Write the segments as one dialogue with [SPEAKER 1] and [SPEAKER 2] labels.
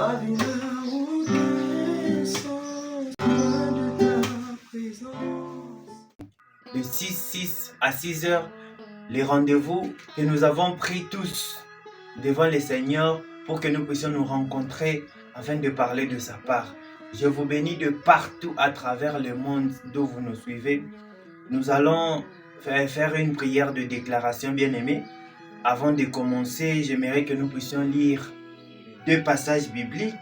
[SPEAKER 1] Ma vie ne roule sans loin de ta présence.
[SPEAKER 2] De 6 à 6 heures, les rendez-vous que nous avons pris tous devant le Seigneur pour que nous puissions nous rencontrer afin de parler de sa part. Je vous bénis de partout à travers le monde d'où vous nous suivez. Nous allons faire une prière de déclaration, bien-aimés. Avant de commencer, j'aimerais que nous puissions lire 2 passages bibliques.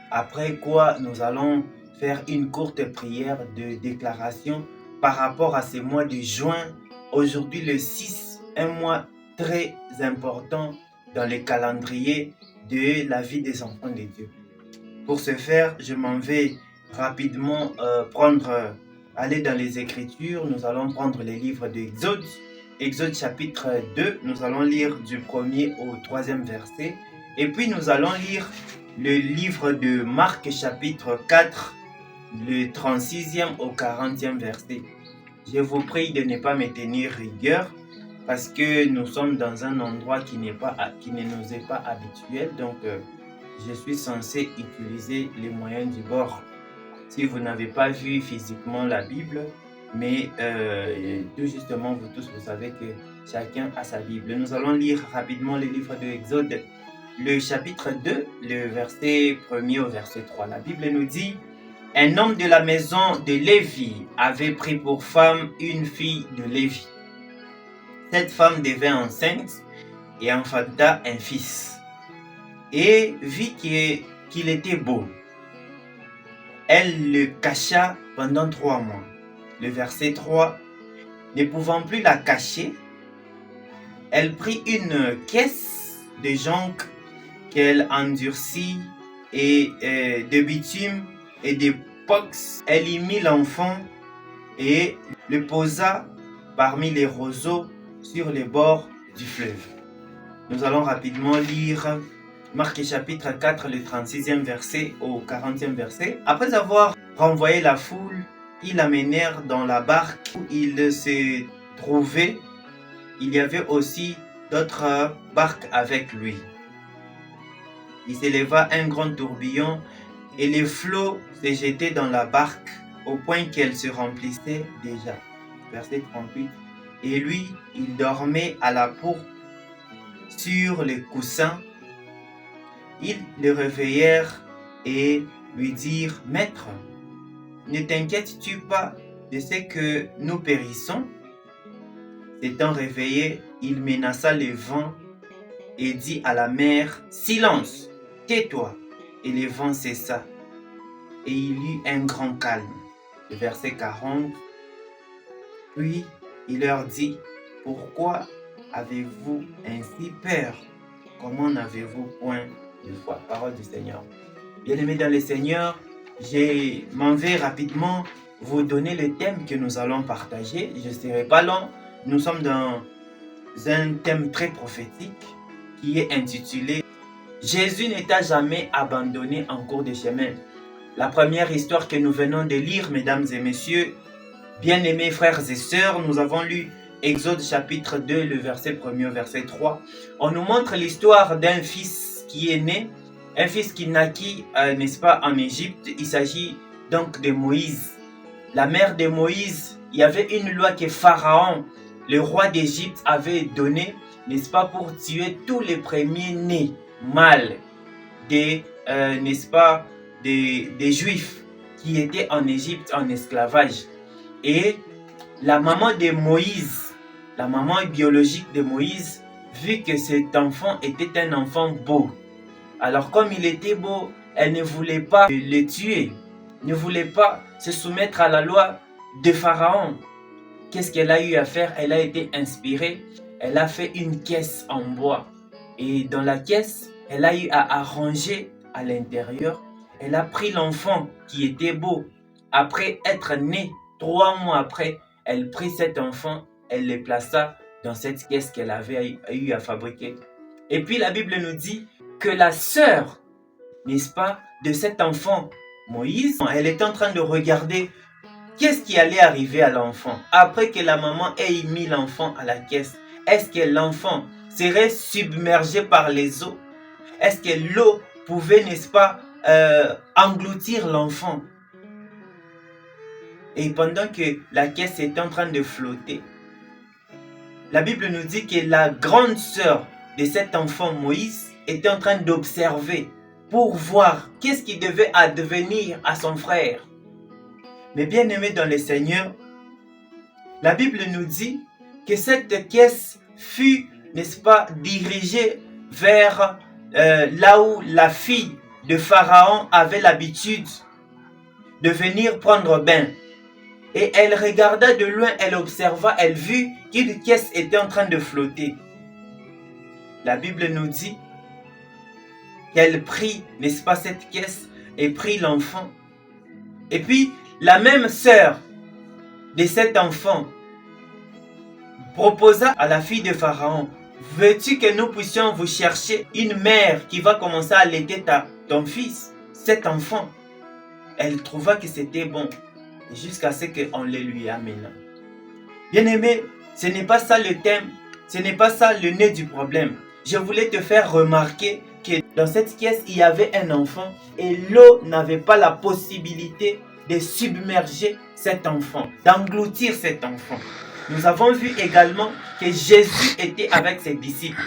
[SPEAKER 2] Après quoi, nous allons faire une courte prière de déclaration par rapport à ce mois de juin. Aujourd'hui, le 6, un mois très important dans le calendrier de la vie des enfants de Dieu. Pour ce faire, je m'en vais rapidement aller dans les Écritures. Nous allons prendre les livres d'Exode. Exode chapitre 2, nous allons lire du 1er au 3e verset. Et puis nous allons lire le livre de Marc chapitre 4, le 36e au 40e verset. Je vous prie de ne pas me tenir rigueur parce que nous sommes dans un endroit qui ne nous est pas habituel. Donc je suis censé utiliser les moyens du bord. Si vous n'avez pas vu physiquement la Bible, mais tout justement, vous tous, vous savez que chacun a sa Bible. Nous allons lire rapidement le livre de Exode, le chapitre 2, le verset 1er au verset 3. La Bible nous dit: un homme de la maison de Lévi avait pris pour femme une fille de Lévi. Cette femme devint enceinte et enfanta un fils. Et vit qu'il était beau. Elle le cacha pendant 3 mois. Le verset 3, ne pouvant plus la cacher, elle prit une caisse de jonc qu'elle endurcit et de bitume et de pox. Elle y mit l'enfant et le posa parmi les roseaux sur les bords du fleuve. Nous allons rapidement lire Marc chapitre 4, le 36e verset au 40e verset. Après avoir renvoyé la foule, ils l'amenèrent dans la barque où il se trouvait. Il y avait aussi d'autres barques avec lui. Il s'éleva un grand tourbillon et les flots se jetaient dans la barque au point qu'elle se remplissait déjà. Verset 38. Et lui, il dormait à la proue sur les coussins. Ils le réveillèrent et lui dirent: Maître, ne t'inquiètes-tu pas de ce que nous périssons? S'étant réveillé, il menaça le vent et dit à la mer: Silence, tais-toi. Et le vent cessa, et il y eut un grand calme. Le verset 40. Puis il leur dit: Pourquoi avez-vous ainsi peur? Comment n'avez-vous point de foi? Parole du Seigneur. Bien-aimés dans le Seigneur, je m'en vais rapidement vous donner le thème que nous allons partager. Je ne serai pas long. Nous sommes dans un thème très prophétique qui est intitulé « Jésus ne t'a jamais abandonné en cours de chemin ». La première histoire que nous venons de lire, mesdames et messieurs, bien-aimés frères et sœurs, nous avons lu Exode chapitre 2, le verset 1er au verset 3. On nous montre l'histoire d'un fils qui est né, un fils qui naquit, n'est-ce pas, en Égypte. Il s'agit donc de Moïse. La mère de Moïse, il y avait une loi que Pharaon, le roi d'Égypte, avait donnée, n'est-ce pas, pour tuer tous les premiers-nés mâles des Juifs qui étaient en Égypte en esclavage. Et la maman de Moïse, la maman biologique de Moïse, vu que cet enfant était un enfant beau, alors comme il était beau, elle ne voulait pas le tuer, ne voulait pas se soumettre à la loi de Pharaon. Qu'est-ce qu'elle a eu à faire? Elle a été inspirée, elle a fait une caisse en bois. Et dans la caisse, elle a eu à arranger à l'intérieur. Elle a pris l'enfant qui était beau. Après être né, 3 mois après, elle prit cet enfant, elle le plaça dans cette caisse qu'elle avait eu à fabriquer. Et puis la Bible nous dit que la sœur, n'est-ce pas, de cet enfant, Moïse, elle était en train de regarder qu'est-ce qui allait arriver à l'enfant après que la maman ait mis l'enfant à la caisse. Est-ce que l'enfant serait submergé par les eaux? Est-ce que l'eau pouvait, n'est-ce pas, engloutir l'enfant. Et pendant que la caisse était en train de flotter, la Bible nous dit que la grande sœur de cet enfant Moïse était en train d'observer pour voir qu'est-ce qui devait advenir à son frère. Mais bien aimé dans le Seigneur, la Bible nous dit que cette caisse fut, n'est-ce pas, dirigée vers là où la fille de Pharaon avait l'habitude de venir prendre bain. Et elle regarda de loin, elle observa, elle vit qu'une caisse était en train de flotter. La Bible nous dit qu'elle prit, n'est-ce pas, cette caisse et prit l'enfant. Et puis, la même sœur de cet enfant proposa à la fille de Pharaon, veux-tu que nous puissions vous chercher une mère qui va commencer à allaiter ton fils, cet enfant? Elle trouva que c'était bon, jusqu'à ce qu'on le lui amène. Bien-aimé, ce n'est pas ça le thème, ce n'est pas ça le nez du problème. Je voulais te faire remarquer que dans cette caisse, il y avait un enfant et l'eau n'avait pas la possibilité de submerger cet enfant, d'engloutir cet enfant. Nous avons vu également que Jésus était avec ses disciples.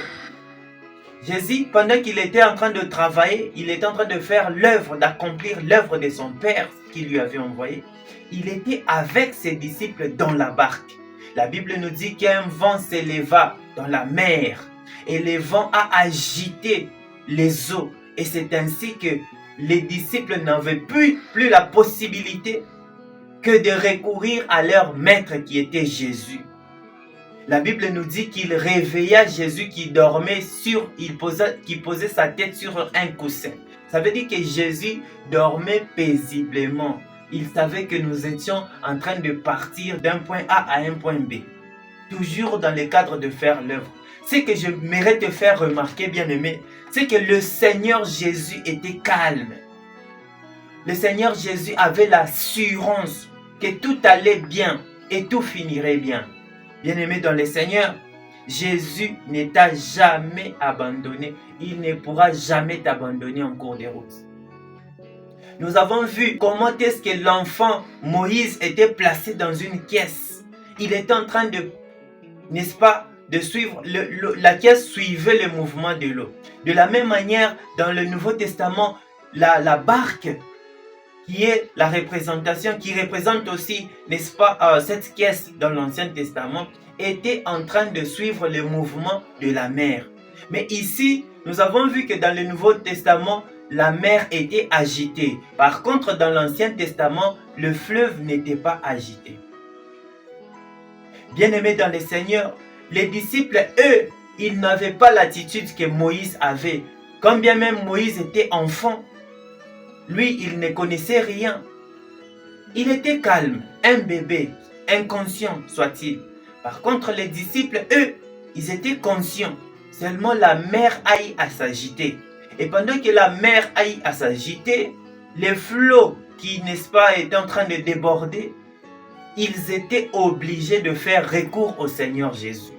[SPEAKER 2] Jésus, pendant qu'il était en train de travailler, il était en train de faire l'œuvre, d'accomplir l'œuvre de son Père qui lui avait envoyé. Il était avec ses disciples dans la barque. La Bible nous dit qu'un vent s'éleva dans la mer et le vent a agité les eaux. Et c'est ainsi que les disciples n'avaient plus la possibilité que de recourir à leur maître qui était Jésus. La Bible nous dit qu'il réveilla Jésus qui dormait qui posait sa tête sur un coussin. Ça veut dire que Jésus dormait paisiblement. Il savait que nous étions en train de partir d'un point A à un point B. Toujours dans le cadre de faire l'œuvre. Ce que je mérite te faire remarquer, bien-aimé, c'est que le Seigneur Jésus était calme. Le Seigneur Jésus avait l'assurance que tout allait bien et tout finirait bien. Bien-aimé dans le Seigneur, Jésus ne t'a jamais abandonné. Il ne pourra jamais t'abandonner en cours de route. Nous avons vu comment est-ce que l'enfant Moïse était placé dans une caisse. Il était en train de, n'est-ce pas, de suivre, la caisse suivait le mouvement de l'eau. De la même manière, dans le Nouveau Testament, la barque, qui est la représentation, qui représente aussi, n'est-ce pas, cette caisse dans l'Ancien Testament, était en train de suivre le mouvement de la mer. Mais ici, nous avons vu que dans le Nouveau Testament, la mer était agitée. Par contre, dans l'Ancien Testament, le fleuve n'était pas agité. Bien-aimés dans le Seigneur, les disciples, eux, ils n'avaient pas l'attitude que Moïse avait. Quand bien même Moïse était enfant, lui, il ne connaissait rien. Il était calme, un bébé, inconscient soit-il. Par contre, les disciples, eux, ils étaient conscients. Seulement la mer aille à s'agiter. Et pendant que la mer aille à s'agiter, les flots qui, n'est-ce pas, étaient en train de déborder, ils étaient obligés de faire recours au Seigneur Jésus.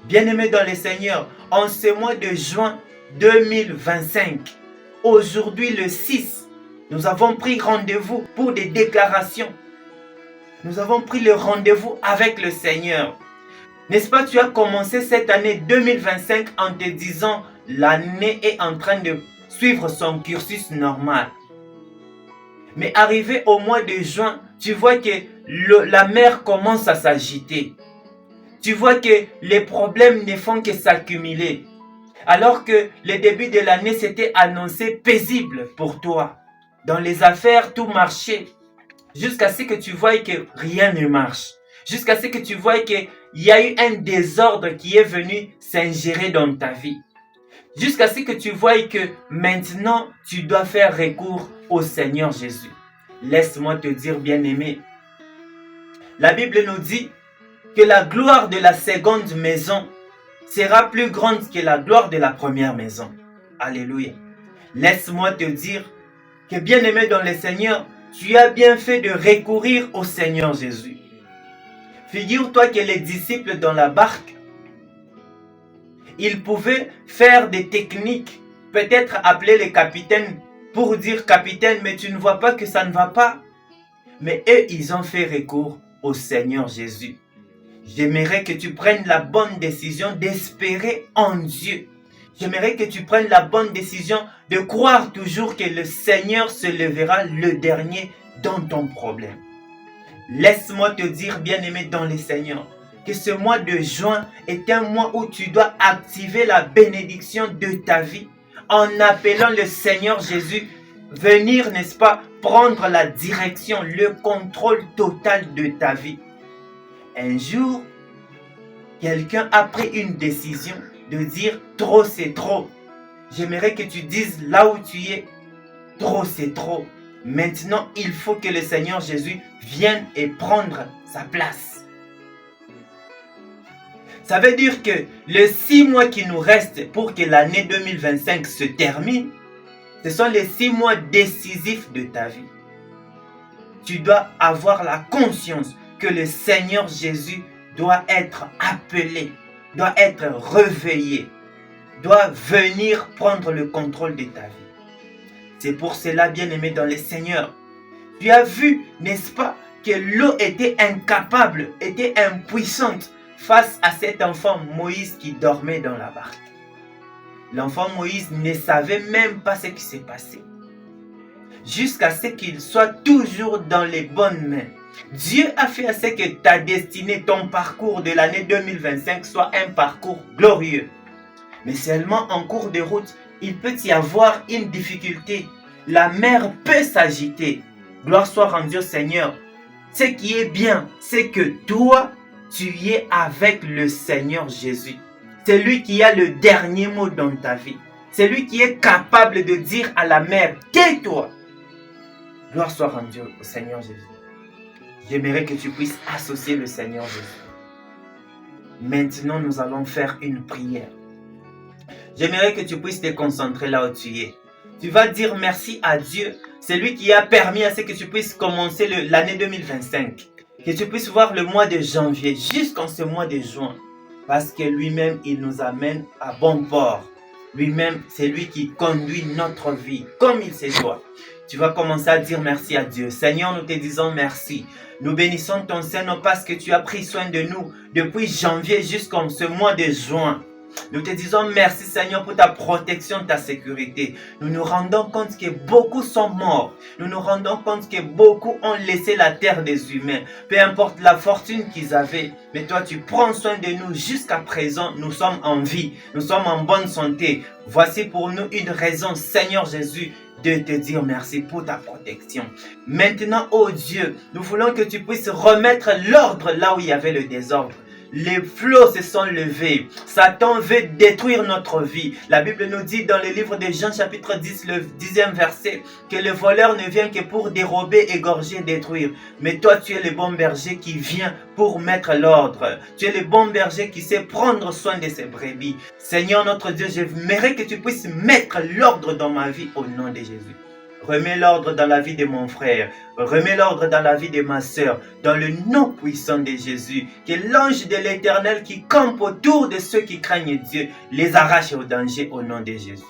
[SPEAKER 2] Bien-aimés dans le Seigneur, en ce mois de juin 2025, aujourd'hui le 6, nous avons pris rendez-vous pour des déclarations. Nous avons pris le rendez-vous avec le Seigneur. N'est-ce pas, tu as commencé cette année 2025 en te disant l'année est en train de suivre son cursus normal. Mais arrivé au mois de juin, tu vois que la mer commence à s'agiter. Tu vois que les problèmes ne font que s'accumuler. Alors que le début de l'année s'était annoncé paisible pour toi. Dans les affaires, tout marchait. Jusqu'à ce que tu vois que rien ne marche. Jusqu'à ce que tu vois qu'il y a eu un désordre qui est venu s'ingérer dans ta vie. Jusqu'à ce que tu vois que maintenant, tu dois faire recours au Seigneur Jésus. Laisse-moi te dire, bien-aimé, la Bible nous dit que la gloire de la seconde maison sera plus grande que la gloire de la première maison. Alléluia. Laisse-moi te dire que, bien-aimé dans le Seigneur, tu as bien fait de recourir au Seigneur Jésus. Figure-toi que les disciples dans la barque, ils pouvaient faire des techniques peut-être appeler les capitaines pour dire capitaine, mais tu ne vois pas que ça ne va pas. Mais eux, ils ont fait recours au Seigneur Jésus. J'aimerais que tu prennes la bonne décision d'espérer en Dieu. J'aimerais que tu prennes la bonne décision de croire toujours que le Seigneur se lèvera le dernier dans ton problème. Laisse-moi te dire, bien-aimé dans le Seigneur, que ce mois de juin est un mois où tu dois activer la bénédiction de ta vie en appelant le Seigneur Jésus, venir, n'est-ce pas, prendre la direction, le contrôle total de ta vie. Un jour, quelqu'un a pris une décision de dire trop c'est trop. J'aimerais que tu dises là où tu es, trop c'est trop. Maintenant, il faut que le Seigneur Jésus vienne et prendre sa place. Ça veut dire que les 6 mois qui nous restent pour que l'année 2025 se termine, ce sont les 6 mois décisifs de ta vie. Tu dois avoir la conscience que le Seigneur Jésus doit être appelé, doit être réveillé, doit venir prendre le contrôle de ta vie. C'est pour cela, bien-aimé dans le Seigneur, tu as vu, n'est-ce pas, que l'eau était incapable, était impuissante face à cet enfant Moïse qui dormait dans la barque. L'enfant Moïse ne savait même pas ce qui s'est passé. Jusqu'à ce qu'il soit toujours dans les bonnes mains. Dieu a fait à ce que ta destinée, ton parcours de l'année 2025 soit un parcours glorieux. Mais seulement en cours de route, il peut y avoir une difficulté. La mer peut s'agiter. Gloire soit rendue au Seigneur. Ce qui est bien, c'est que toi, tu es avec le Seigneur Jésus. C'est lui qui a le dernier mot dans ta vie. C'est lui qui est capable de dire à la mer, tais-toi. Gloire soit rendue au Seigneur Jésus. J'aimerais que tu puisses associer le Seigneur Jésus. Maintenant, nous allons faire une prière. J'aimerais que tu puisses te concentrer là où tu es. Tu vas dire merci à Dieu. C'est lui qui a permis à ce que tu puisses commencer l'année 2025. Que tu puisses voir le mois de janvier jusqu'en ce mois de juin. Parce que lui-même, il nous amène à bon port. Lui-même, c'est lui qui conduit notre vie comme il se doit. Tu vas commencer à dire merci à Dieu. Seigneur, nous te disons merci. Nous bénissons ton Seigneur parce que tu as pris soin de nous depuis janvier jusqu'en ce mois de juin. Nous te disons merci Seigneur pour ta protection, ta sécurité. Nous nous rendons compte que beaucoup sont morts. Nous nous rendons compte que beaucoup ont laissé la terre des humains. Peu importe la fortune qu'ils avaient. Mais toi tu prends soin de nous jusqu'à présent. Nous sommes en vie. Nous sommes en bonne santé. Voici pour nous une raison Seigneur Jésus de te dire merci pour ta protection. Maintenant, oh Dieu, nous voulons que tu puisses remettre l'ordre là où il y avait le désordre. Les flots se sont levés. Satan veut détruire notre vie. La Bible nous dit dans le livre de Jean chapitre 10, le 10e verset, que le voleur ne vient que pour dérober, égorger, détruire. Mais toi, tu es le bon berger qui vient pour mettre l'ordre. Tu es le bon berger qui sait prendre soin de ses brebis. Seigneur notre Dieu, j'aimerais que tu puisses mettre l'ordre dans ma vie au nom de Jésus. Remets l'ordre dans la vie de mon frère. Remets l'ordre dans la vie de ma sœur. Dans le nom puissant de Jésus. Que l'ange de l'Éternel qui campe autour de ceux qui craignent Dieu les arrache au danger au nom de Jésus.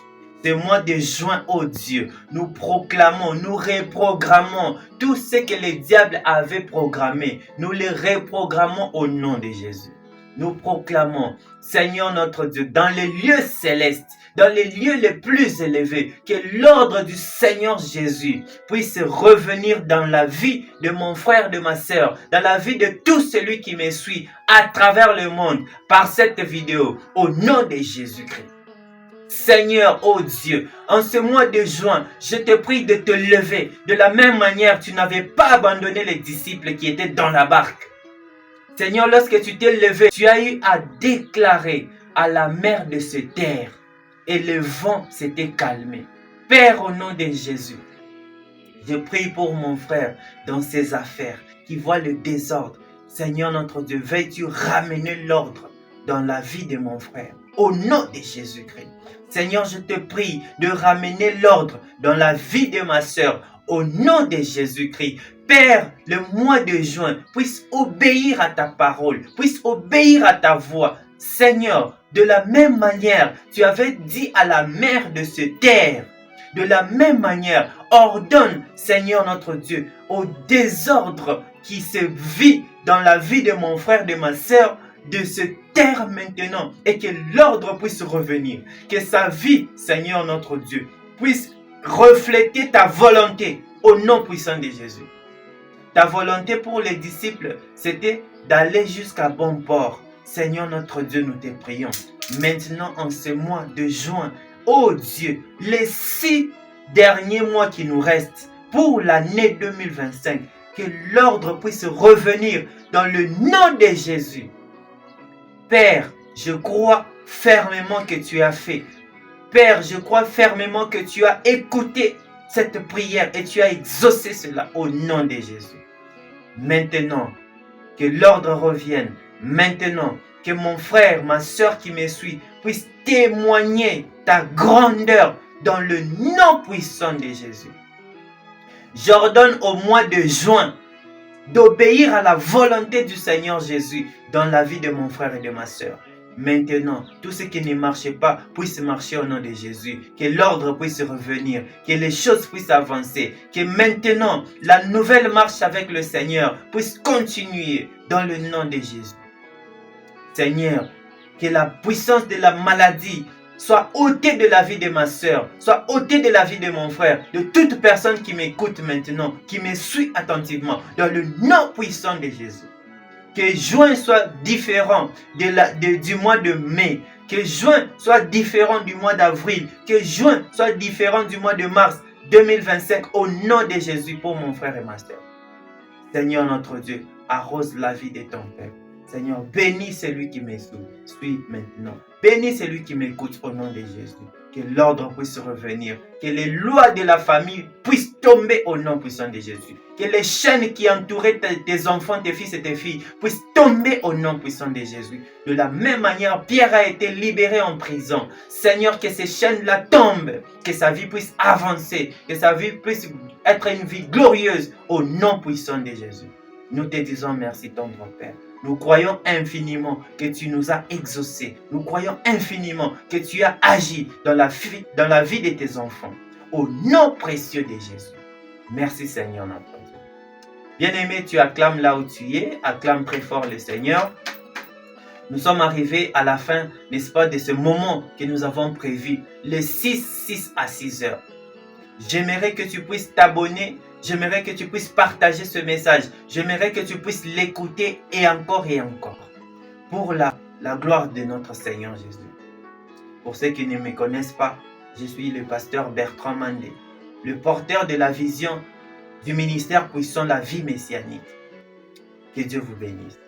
[SPEAKER 2] Ce mois de juin, oh Dieu, nous proclamons, nous reprogrammons tout ce que le diable avait programmé. Nous le reprogrammons au nom de Jésus. Nous proclamons, Seigneur notre Dieu, dans les lieux célestes, dans les lieux les plus élevés, que l'ordre du Seigneur Jésus puisse revenir dans la vie de mon frère, de ma sœur, dans la vie de tout celui qui me suit à travers le monde par cette vidéo, au nom de Jésus-Christ. Seigneur, oh Dieu, en ce mois de juin, je te prie de te lever. De la même manière, tu n'avais pas abandonné les disciples qui étaient dans la barque. Seigneur, lorsque tu t'es levé, tu as eu à déclarer à la mer de se taire et le vent s'était calmé. Père, au nom de Jésus, je prie pour mon frère dans ses affaires qui voit le désordre. Seigneur notre Dieu, veuilles-tu ramener l'ordre dans la vie de mon frère au nom de Jésus-Christ. Seigneur, je te prie de ramener l'ordre dans la vie de ma sœur au nom de Jésus-Christ. Père, le mois de juin puisse obéir à ta parole, puisse obéir à ta voix. Seigneur, de la même manière, tu avais dit à la mer de se taire. De la même manière, ordonne, Seigneur notre Dieu, au désordre qui se vit dans la vie de mon frère, de ma sœur, de se taire maintenant et que l'ordre puisse revenir. Que sa vie, Seigneur notre Dieu, puisse refléter ta volonté au nom puissant de Jésus. Ta volonté pour les disciples, c'était d'aller jusqu'à bon port. Seigneur notre Dieu, nous te prions. Maintenant, en ce mois de juin, oh Dieu, les 6 derniers mois qui nous restent pour l'année 2025, que l'ordre puisse revenir dans le nom de Jésus. Père, je crois fermement que tu as fait. Père, je crois fermement que tu as écouté cette prière et tu as exaucé cela au nom de Jésus. Maintenant, que l'ordre revienne. Maintenant, que mon frère, ma soeur qui me suit, puisse témoigner ta grandeur dans le nom puissant de Jésus. J'ordonne au mois de juin d'obéir à la volonté du Seigneur Jésus dans la vie de mon frère et de ma soeur. Maintenant, tout ce qui ne marchait pas puisse marcher au nom de Jésus. Que l'ordre puisse revenir. Que les choses puissent avancer. Que maintenant, la nouvelle marche avec le Seigneur puisse continuer dans le nom de Jésus. Seigneur, que la puissance de la maladie soit ôtée de la vie de ma soeur, soit ôtée de la vie de mon frère, de toute personne qui m'écoute maintenant, qui me suit attentivement, dans le nom puissant de Jésus. Que juin soit différent du mois de mai. Que juin soit différent du mois d'avril. Que juin soit différent du mois de mars 2025 au nom de Jésus pour mon frère et ma soeur. Seigneur notre Dieu, arrose la vie de ton peuple. Seigneur, bénis celui qui me suit maintenant. Bénis celui qui m'écoute au nom de Jésus. Que l'ordre puisse revenir. Que les lois de la famille puissent tomber au nom puissant de Jésus. Que les chaînes qui entouraient tes enfants, tes fils et tes filles puissent tomber au nom puissant de Jésus. De la même manière, Pierre a été libéré en prison. Seigneur, que ces chaînes-là tombent. Que sa vie puisse avancer. Que sa vie puisse être une vie glorieuse au nom puissant de Jésus. Nous te disons merci, tendre Père. Nous croyons infiniment que tu nous as exaucés. Nous croyons infiniment que tu as agi dans la vie de tes enfants. Au nom précieux de Jésus. Merci Seigneur notre Dieu. Bien-aimé, tu acclames là où tu es. Acclame très fort le Seigneur. Nous sommes arrivés à la fin, n'est-ce pas, de ce moment que nous avons prévu. Le 6 à 6 heures. J'aimerais que tu puisses t'abonner. J'aimerais que tu puisses partager ce message. J'aimerais que tu puisses l'écouter et encore. Pour la gloire de notre Seigneur Jésus. Pour ceux qui ne me connaissent pas, je suis le pasteur Bertrand Mandé, le porteur de la vision du ministère puissant la vie messianique. Que Dieu vous bénisse.